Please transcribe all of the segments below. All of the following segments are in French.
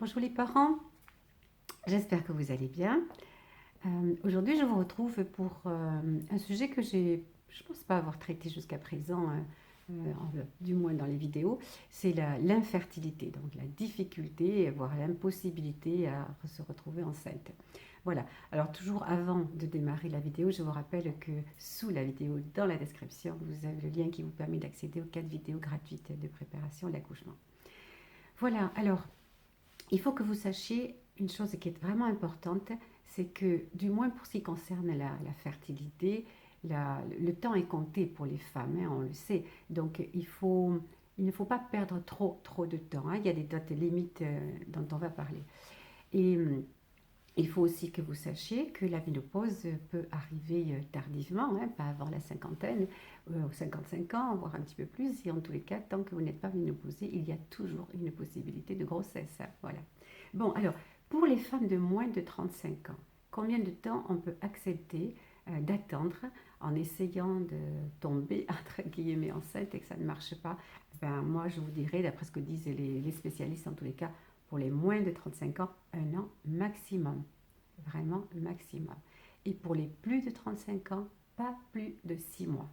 Bonjour les parents, j'espère que vous allez bien. Aujourd'hui, je vous retrouve pour un sujet que je pense pas avoir traité jusqu'à présent, du moins dans les vidéos, c'est l'infertilité, donc la difficulté, voire l'impossibilité à se retrouver enceinte. Voilà, alors toujours avant de démarrer la vidéo, je vous rappelle que sous la vidéo, dans la description, vous avez le lien qui vous permet d'accéder aux 4 vidéos gratuites de préparation de l'accouchement. Voilà, alors il faut que vous sachiez une chose qui est vraiment importante, c'est que du moins pour ce qui concerne la fertilité, le temps est compté pour les femmes, hein, on le sait. Donc il ne faut pas perdre trop de temps, hein. Il y a des dates limites dont on va parler. Et il faut aussi que vous sachiez que la ménopause peut arriver tardivement, hein, pas avant la cinquantaine, 55 ans, voire un petit peu plus. Et en tous les cas, tant que vous n'êtes pas ménopausée, il y a toujours une possibilité de grossesse, hein, voilà. Bon, alors, pour les femmes de moins de 35 ans, combien de temps on peut accepter d'attendre en essayant de tomber, entre guillemets, enceinte et que ça ne marche pas? Ben, moi, je vous dirais, d'après ce que disent les spécialistes, en tous les cas, pour les moins de 35 ans, un an maximum. Vraiment maximum. Et pour les plus de 35 ans, pas plus de 6 mois.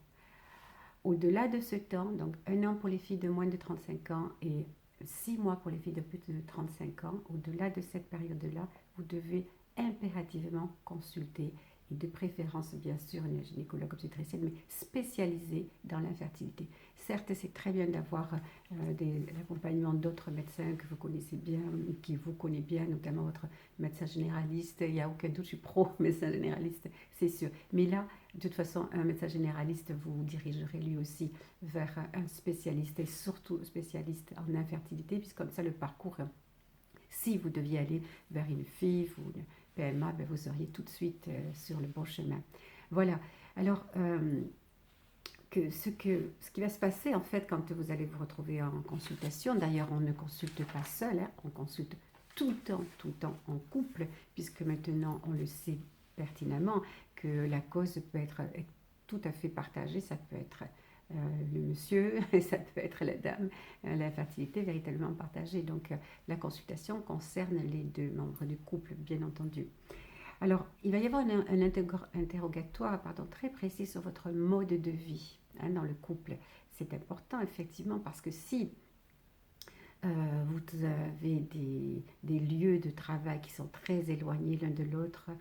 Au-delà de ce temps, donc un an pour les filles de moins de 35 ans et 6 mois pour les filles de plus de 35 ans, au-delà de cette période-là, vous devez impérativement consulter et de préférence bien sûr une gynécologue obstétricienne, mais spécialisée dans l'infertilité. Certes, c'est très bien d'avoir l'accompagnement d'autres médecins que vous connaissez bien, qui vous connaissent bien, notamment votre médecin généraliste. Il n'y a aucun doute, je suis pro médecin généraliste, c'est sûr. Mais là, de toute façon, un médecin généraliste vous dirigerez lui aussi vers un spécialiste et surtout spécialiste en infertilité, puisque comme ça le parcours, si vous deviez aller vers une FIV ou une PMA, ben vous seriez tout de suite sur le bon chemin. Voilà. Alors, ce qui va se passer en fait quand vous allez vous retrouver en consultation, d'ailleurs on ne consulte pas seul, hein, on consulte tout le temps en couple, puisque maintenant on le sait pertinemment que la cause peut être tout à fait partagée, ça peut être le monsieur et ça peut être la dame, l'infertilité véritablement partagée. Donc la consultation concerne les deux membres du couple, bien entendu. Alors, il va y avoir un interrogatoire très précis sur votre mode de vie, hein, dans le couple. C'est important, effectivement, parce que si vous avez des lieux de travail qui sont très éloignés l'un de l'autre,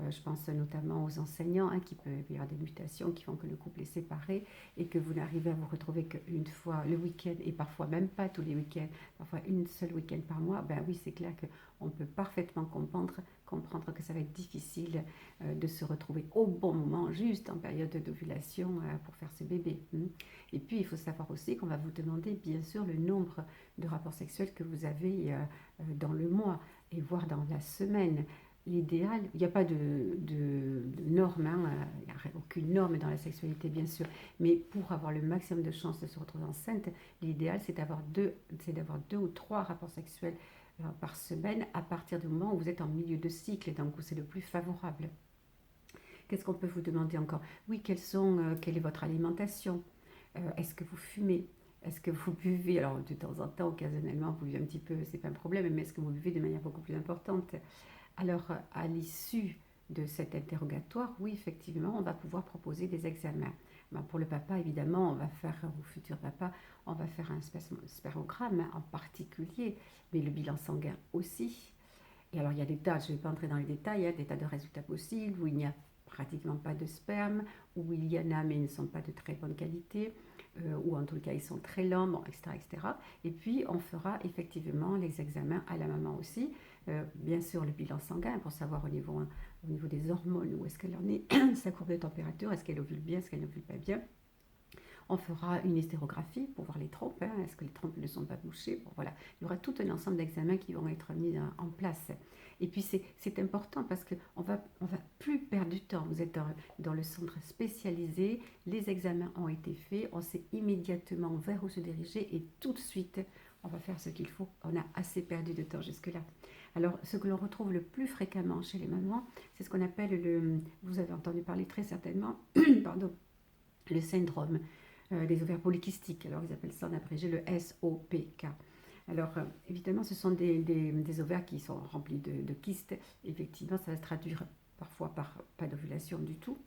je pense notamment aux enseignants, hein, qui peuvent y avoir des mutations qui font que le couple est séparé et que vous n'arrivez à vous retrouver qu'une fois le week-end et parfois même pas tous les week-ends, parfois une seule week-end par mois. Ben oui, c'est clair qu'on peut parfaitement comprendre que ça va être difficile de se retrouver au bon moment, juste en période d'ovulation pour faire ce bébé. Et puis il faut savoir aussi qu'on va vous demander bien sûr le nombre de rapports sexuels que vous avez dans le mois et voire dans la semaine. L'idéal, il n'y a pas de norme, hein, il n'y a aucune norme dans la sexualité bien sûr, mais pour avoir le maximum de chances de se retrouver enceinte, l'idéal c'est d'avoir deux ou trois rapports sexuels par semaine à partir du moment où vous êtes en milieu de cycle et donc où c'est le plus favorable. Qu'est-ce qu'on peut vous demander encore? Oui, quelle est votre alimentation? Est-ce que vous fumez? Est-ce que vous buvez? Alors, de temps en temps, occasionnellement, vous buvez un petit peu, c'est pas un problème, mais est-ce que vous buvez de manière beaucoup plus importante? Alors, à l'issue de cet interrogatoire, oui, effectivement, on va pouvoir proposer des examens. Ben, pour le papa, évidemment, on va faire, au futur papa, on va faire un spermogramme en particulier, mais le bilan sanguin aussi. Et alors, il y a des tas, je ne vais pas entrer dans les détails, hein, des tas de résultats possibles où il n'y a pratiquement pas de sperme, où il y en a mais ils ne sont pas de très bonne qualité, ou en tout cas ils sont très lents, bon, etc., etc. Et puis on fera effectivement les examens à la maman aussi, bien sûr le bilan sanguin pour savoir au niveau des hormones où est-ce qu'elle en est, sa courbe de température, est-ce qu'elle ovule bien, est-ce qu'elle n'ovule pas bien. On fera une hystérographie pour voir les trompes, hein, est-ce que les trompes ne sont pas bouchées. Bon, voilà. Il y aura tout un ensemble d'examens qui vont être mis en place. Et puis c'est important parce qu'on va plus perdre du temps. Vous êtes dans le centre spécialisé, les examens ont été faits, on sait immédiatement vers où se diriger et tout de suite on va faire ce qu'il faut. On a assez perdu de temps jusque-là. Alors, ce que l'on retrouve le plus fréquemment chez les mamans, c'est ce qu'on appelle vous avez entendu parler très certainement, pardon, le syndrome des ovaires polykystiques. Alors, ils appellent ça en abrégé le SOPK. Alors, évidemment, ce sont des ovaires qui sont remplis de kystes. Effectivement, ça va se traduire parfois par pas d'ovulation du tout,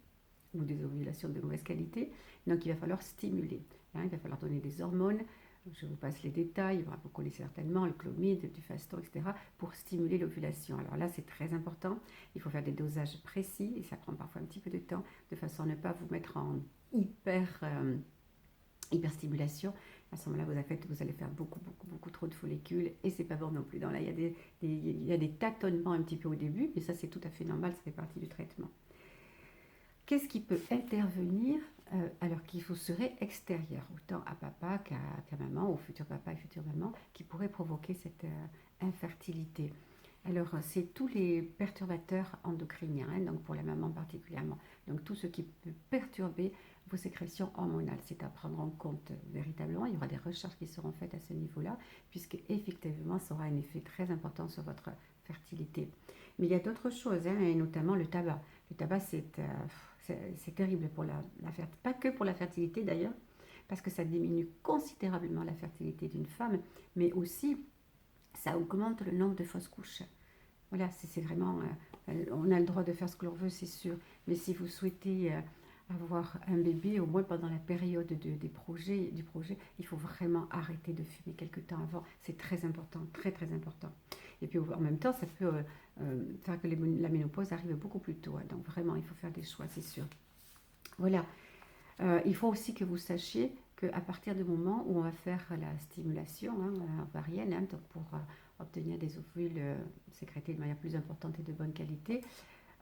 ou des ovulations de mauvaise qualité. Donc, il va falloir stimuler. Hein, il va falloir donner des hormones. Je vous passe les détails, vous connaissez certainement le clomide, du faston, etc., pour stimuler l'ovulation. Alors là, c'est très important. Il faut faire des dosages précis et ça prend parfois un petit peu de temps, de façon à ne pas vous mettre en hyperstimulation. À ce moment-là, vous allez faire beaucoup trop de follicules et c'est pas bon non plus. Donc là, il y a des tâtonnements un petit peu au début, mais ça, c'est tout à fait normal, ça fait partie du traitement. Qu'est-ce qui peut intervenir alors qu'il serait extérieur, autant à papa qu'à maman, au futur papa et future maman, qui pourrait provoquer cette infertilité? Alors, c'est tous les perturbateurs endocriniens, hein, donc pour la maman particulièrement. Donc, tout ce qui peut perturber vos sécrétions hormonales, c'est à prendre en compte véritablement. Il y aura des recherches qui seront faites à ce niveau-là, puisque effectivement, ça aura un effet très important sur votre fertilité. Mais il y a d'autres choses, hein, et notamment le tabac. Le tabac, c'est terrible pour la fertilité, pas que pour la fertilité d'ailleurs, parce que ça diminue considérablement la fertilité d'une femme, mais aussi ça augmente le nombre de fausses couches. Voilà, c'est vraiment. On a le droit de faire ce que l'on veut, c'est sûr, mais si vous souhaitez avoir un bébé, au moins pendant la période du projet, il faut vraiment arrêter de fumer quelque temps avant. C'est très important, très très important. Et puis en même temps, ça peut faire que la ménopause arrive beaucoup plus tôt. Hein. Donc vraiment, il faut faire des choix, c'est sûr. Voilà. Il faut aussi que vous sachiez qu'à partir du moment où on va faire la stimulation ovarienne, hein, donc pour obtenir des ovules sécrétés de manière plus importante et de bonne qualité,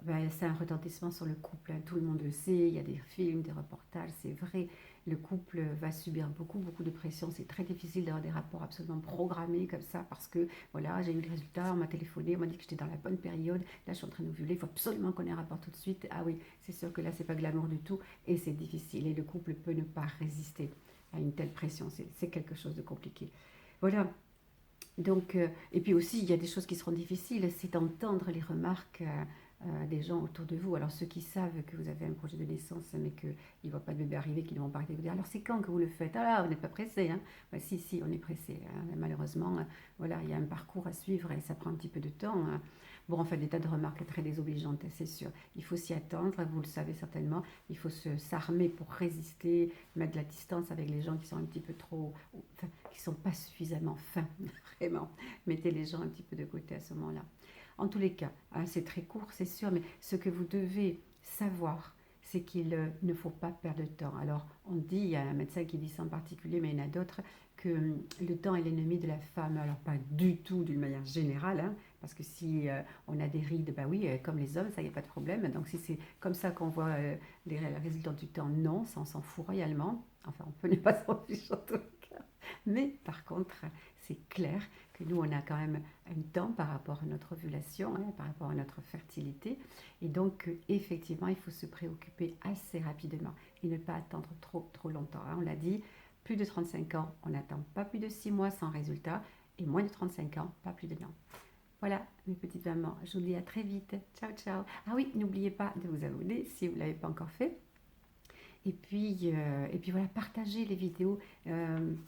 ben, c'est un retentissement sur le couple. Hein. Tout le monde le sait, il y a des films, des reportages, c'est vrai. Le couple va subir beaucoup de pression. C'est très difficile d'avoir des rapports absolument programmés comme ça parce que voilà, j'ai eu le résultat, on m'a téléphoné, on m'a dit que j'étais dans la bonne période. Là, je suis en train d'ovuler, il faut absolument qu'on ait un rapport tout de suite. Ah oui, c'est sûr que là, c'est pas glamour du tout et c'est difficile. Et le couple peut ne pas résister à une telle pression. C'est quelque chose de compliqué. Voilà. Donc, et puis aussi, il y a des choses qui seront difficiles, c'est d'entendre les remarques des gens autour de vous. Alors, ceux qui savent que vous avez un projet de naissance, mais qu'ils ne voient pas de bébé arriver, qui ne vont pas arrêter de vous dire alors c'est quand que vous le faites? Ah là, vous n'êtes pas pressé. Hein? Ben, si, on est pressé. Hein? Malheureusement, voilà, il y a un parcours à suivre et ça prend un petit peu de temps. Hein? Bon, on fait des tas de remarques très désobligeantes, c'est sûr. Il faut s'y attendre, vous le savez certainement. Il faut s'armer pour résister, mettre de la distance avec les gens qui sont un petit peu trop, enfin, qui ne sont pas suffisamment fins, vraiment. Mettez les gens un petit peu de côté à ce moment-là. En tous les cas, hein, c'est très court, c'est sûr, mais ce que vous devez savoir, c'est qu'il ne faut pas perdre de temps. Alors, on dit, il y a un médecin qui dit ça en particulier, mais il y en a d'autres, que le temps est l'ennemi de la femme. Alors, pas du tout d'une manière générale, hein, parce que si on a des rides, bah oui, comme les hommes, ça, il n'y a pas de problème. Donc, si c'est comme ça qu'on voit les résultats du temps, non, ça, on s'en fout royalement. Enfin, on peut ne pas s'en ficher en tout cas. Mais par contre, c'est clair que nous, on a quand même un temps par rapport à notre ovulation, hein, par rapport à notre fertilité. Et donc, effectivement, il faut se préoccuper assez rapidement et ne pas attendre trop longtemps. Hein. On l'a dit, plus de 35 ans, on n'attend pas plus de 6 mois sans résultat. Et moins de 35 ans, pas plus de non. Voilà, mes petites mamans, je vous dis à très vite. Ciao, ciao. Ah oui, n'oubliez pas de vous abonner si vous ne l'avez pas encore fait. Et puis voilà, partagez les vidéos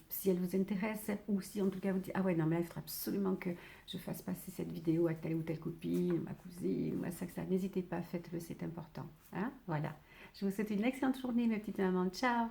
si elles vous intéressent ou si en tout cas vous dites ah ouais, non, mais il faudra absolument que je fasse passer cette vidéo à telle ou telle copine, ou ma cousine, ou à ça, que ça. N'hésitez pas, faites-le, c'est important. Hein, voilà. Je vous souhaite une excellente journée, mes petites mamans. Ciao!